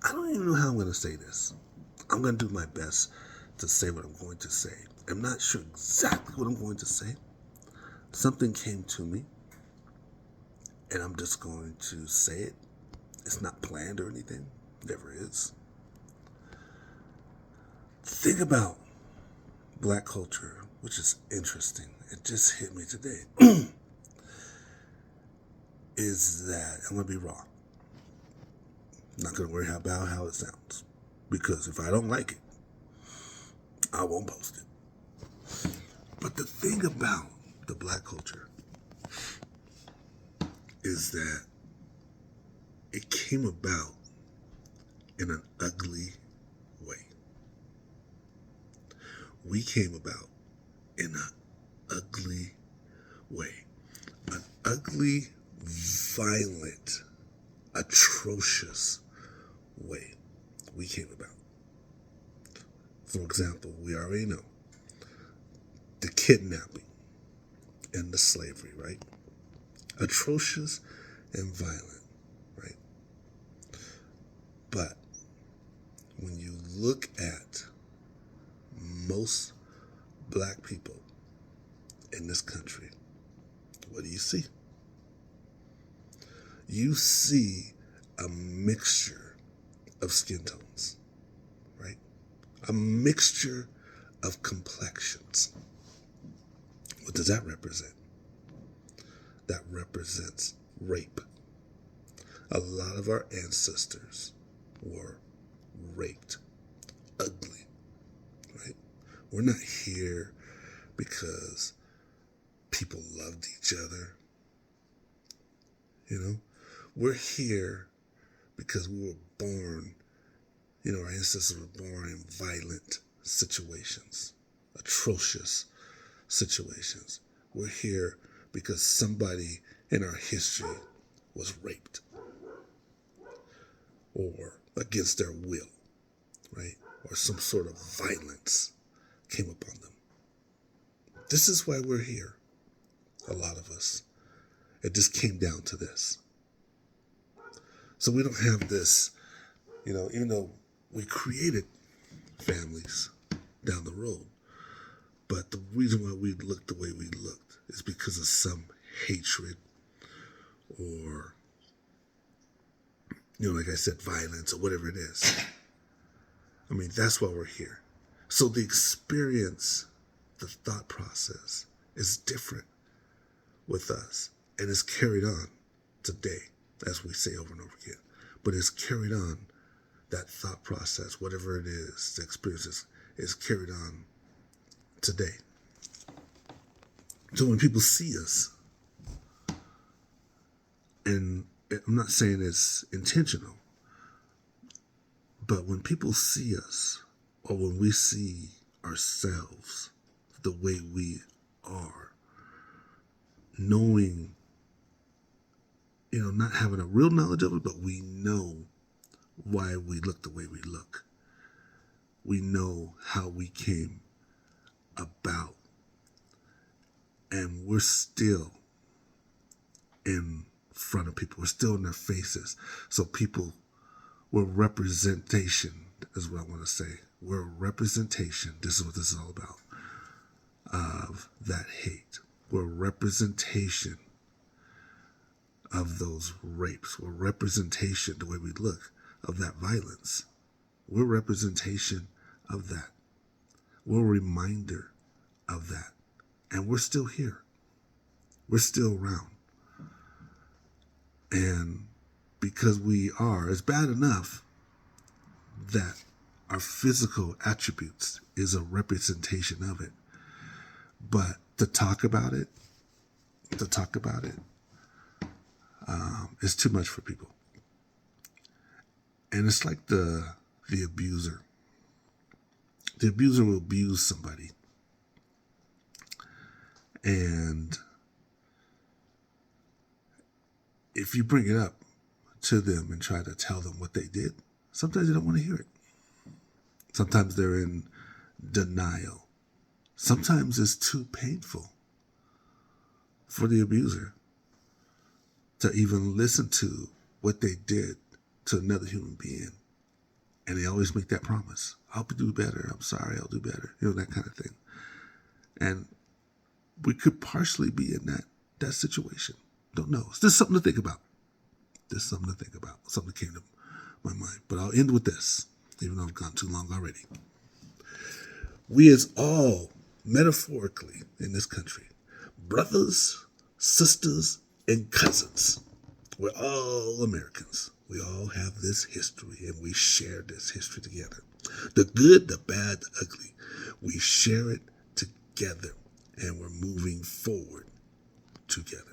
I don't even know how I'm going to say this. I'm going to do my best to say what I'm going to say. I'm not sure exactly what I'm going to say. Something came to me, and I'm just going to say it. It's not planned or anything. Never is. Think about black culture, which is interesting. It just hit me today. Is that I'm going to be raw. I'm not going to worry about how it sounds. Because if I don't like it, I won't post it. But the thing about the black culture is that it came about in an ugly way. We came about in an ugly way. An ugly, violent, atrocious way we came about. For example, we already know the kidnapping and the slavery, right? Atrocious and violent, right? But when you look at most black people in this country, what do you see? You see a mixture of skin tones, right? A mixture of complexions. What does that represent? That represents rape. A lot of our ancestors were raped. Ugly, right? We're not here because people loved each other. You know? We're here because we were born, our ancestors were born in violent situations, atrocious situations. We're here because somebody in our history was raped or against their will, right? Or some sort of violence came upon them. This is why we're here, a lot of us. It just came down to this. So we don't have this, even though we created families down the road, but the reason why we looked the way we looked is because of some hatred or, like I said, violence or whatever it is. I mean, that's why we're here. So the experience, the thought process is different with us and is carried on today, as we say over and over again. But it's carried on, that thought process, whatever it is, the experience is carried on today. So when people see us, and I'm not saying it's intentional, but when people see us, or when we see ourselves the way we are, knowing, not having a real knowledge of it, but we know why we look the way we look. We know how we came about. And we're still in front of people. We're still in their faces. So we're representation, is what I want to say. We're a representation, this is what this is all about, of that hate. We're a representation of those rapes. We're a representation, the way we look, of that violence. We're a representation of that. We're a reminder of that. And we're still here. We're still around. And because we are, it's bad enough that our physical attributes is a representation of it. But to talk about it is too much for people. And it's like the abuser. The abuser will abuse somebody. And if you bring it up to them and try to tell them what they did, sometimes they don't want to hear it. Sometimes they're in denial. Sometimes it's too painful for the abuser to even listen to what they did to another human being And they always make that promise. I'll do better. I'm sorry, I'll do better. That kind of thing. And we could partially be in that situation. Don't know. It's just something to think about. Just something to think about. Something that came to my mind. But I'll end with this, even though I've gone too long already. We as all, metaphorically, in this country, brothers, sisters, and cousins, we're all Americans. We all have this history, and we share this history together. The good, the bad, the ugly. We share it together, and we're moving forward together.